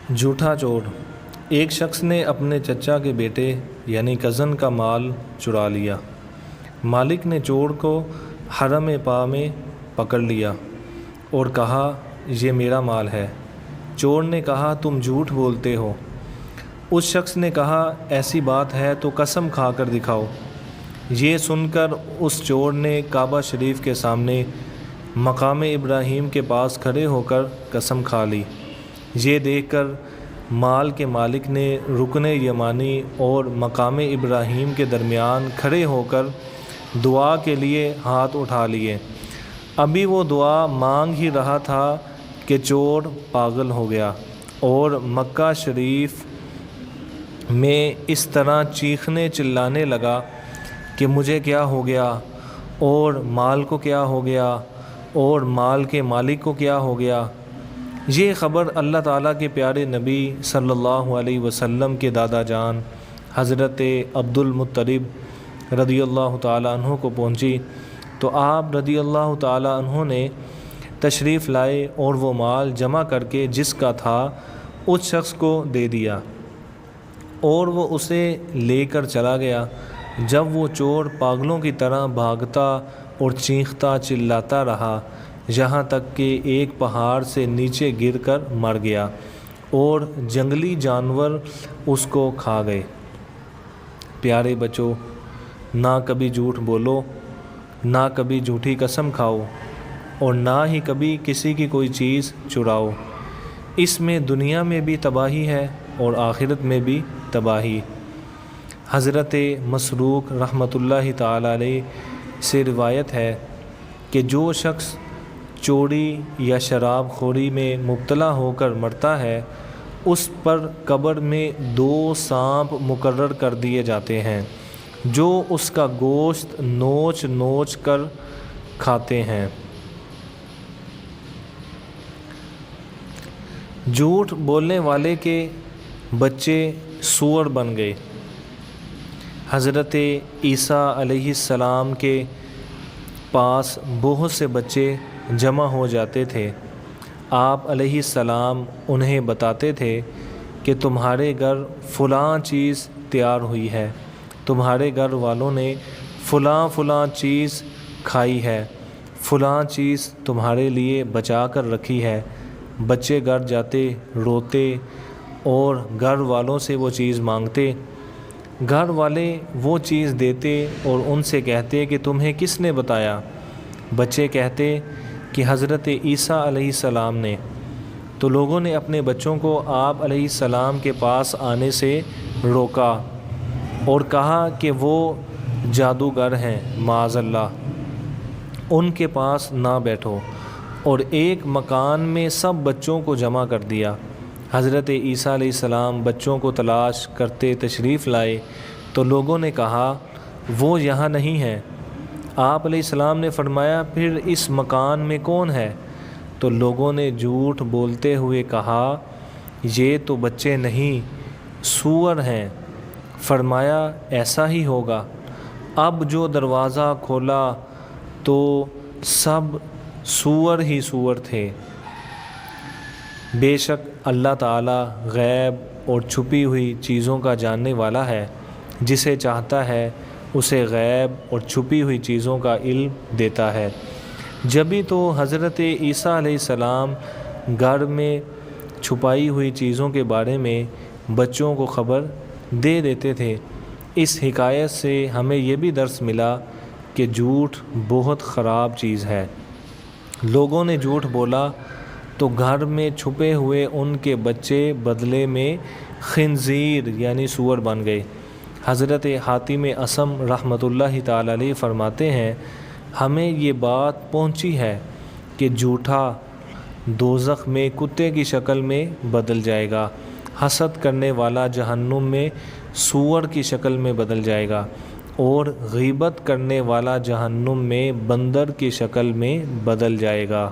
جھوٹا چور۔ ایک شخص نے اپنے چچا کے بیٹے یعنی کزن کا مال چرا لیا۔ مالک نے چور کو حرم پاک میں پکڑ لیا اور کہا یہ میرا مال ہے۔ چور نے کہا تم جھوٹ بولتے ہو۔ اس شخص نے کہا ایسی بات ہے تو قسم کھا کر دکھاؤ۔ یہ سن کر اس چور نے کعبہ شریف کے سامنے مقام ابراہیم کے پاس کھڑے ہو کر قسم کھا لی۔ یہ دیکھ کر مال کے مالک نے رکن یمانی اور مقام ابراہیم کے درمیان کھڑے ہو کر دعا کے لیے ہاتھ اٹھا لیے۔ ابھی وہ دعا مانگ ہی رہا تھا کہ چور پاگل ہو گیا اور مکہ شریف میں اس طرح چیخنے چلانے لگا کہ مجھے کیا ہو گیا اور مال کو کیا ہو گیا اور مال کے مالک کو کیا ہو گیا۔ یہ خبر اللہ تعالیٰ کے پیارے نبی صلی اللہ علیہ وسلم کے دادا جان حضرت عبد المطلب رضی اللہ تعالیٰ عنہ کو پہنچی تو آپ رضی اللہ تعالیٰ عنہ نے تشریف لائے اور وہ مال جمع کر کے جس کا تھا اس شخص کو دے دیا اور وہ اسے لے کر چلا گیا۔ جب وہ چور پاگلوں کی طرح بھاگتا اور چیختا چلاتا رہا یہاں تک کہ ایک پہاڑ سے نیچے گر کر مر گیا اور جنگلی جانور اس کو کھا گئے۔ پیارے بچوں، نہ کبھی جھوٹ بولو، نہ کبھی جھوٹی قسم کھاؤ اور نہ ہی کبھی کسی کی کوئی چیز چراؤ۔ اس میں دنیا میں بھی تباہی ہے اور آخرت میں بھی تباہی۔ حضرت مسروق رحمۃ اللہ تعالیٰ علیہ سے روایت ہے کہ جو شخص چوری یا شراب خوری میں مبتلا ہو کر مرتا ہے اس پر قبر میں 2 سانپ مقرر کر دیے جاتے ہیں جو اس کا گوشت نوچ نوچ کر کھاتے ہیں۔ جھوٹ بولنے والے کے بچے سور بن گئے۔ حضرت عیسیٰ علیہ السلام کے پاس بہت سے بچے جمع ہو جاتے تھے۔ آپ علیہ السلام انہیں بتاتے تھے کہ تمہارے گھر فلاں چیز تیار ہوئی ہے، تمہارے گھر والوں نے فلاں فلاں چیز کھائی ہے، فلاں چیز تمہارے لیے بچا کر رکھی ہے۔ بچے گھر جاتے، روتے اور گھر والوں سے وہ چیز مانگتے۔ گھر والے وہ چیز دیتے اور ان سے کہتے کہ تمہیں کس نے بتایا؟ بچے کہتے کہ حضرت عیسیٰ علیہ السلام نے۔ تو لوگوں نے اپنے بچوں کو آپ علیہ السلام کے پاس آنے سے روکا اور کہا کہ وہ جادوگر ہیں، معاذ اللہ، ان کے پاس نہ بیٹھو، اور ایک مکان میں سب بچوں کو جمع کر دیا۔ حضرت عیسیٰ علیہ السلام بچوں کو تلاش کرتے تشریف لائے تو لوگوں نے کہا وہ یہاں نہیں ہیں۔ آپ علیہ السلام نے فرمایا پھر اس مکان میں کون ہے؟ تو لوگوں نے جھوٹ بولتے ہوئے کہا یہ تو بچے نہیں، سور ہیں۔ فرمایا ایسا ہی ہوگا۔ اب جو دروازہ کھولا تو سب سور ہی سور تھے۔ بے شک اللہ تعالیٰ غیب اور چھپی ہوئی چیزوں کا جاننے والا ہے، جسے چاہتا ہے اسے غیب اور چھپی ہوئی چیزوں کا علم دیتا ہے۔ جبھی تو حضرت عیسیٰ علیہ السلام گھر میں چھپائی ہوئی چیزوں کے بارے میں بچوں کو خبر دے دیتے تھے۔ اس حکایت سے ہمیں یہ بھی درس ملا کہ جھوٹ بہت خراب چیز ہے۔ لوگوں نے جھوٹ بولا تو گھر میں چھپے ہوئے ان کے بچے بدلے میں خنزیر یعنی سور بن گئے۔ حضرت حاتم اصم رحمۃ اللہ تعالیٰ علیہ فرماتے ہیں ہمیں یہ بات پہنچی ہے کہ جھوٹا دوزخ میں کتے کی شکل میں بدل جائے گا، حسد کرنے والا جہنم میں سور کی شکل میں بدل جائے گا اور غیبت کرنے والا جہنم میں بندر کی شکل میں بدل جائے گا۔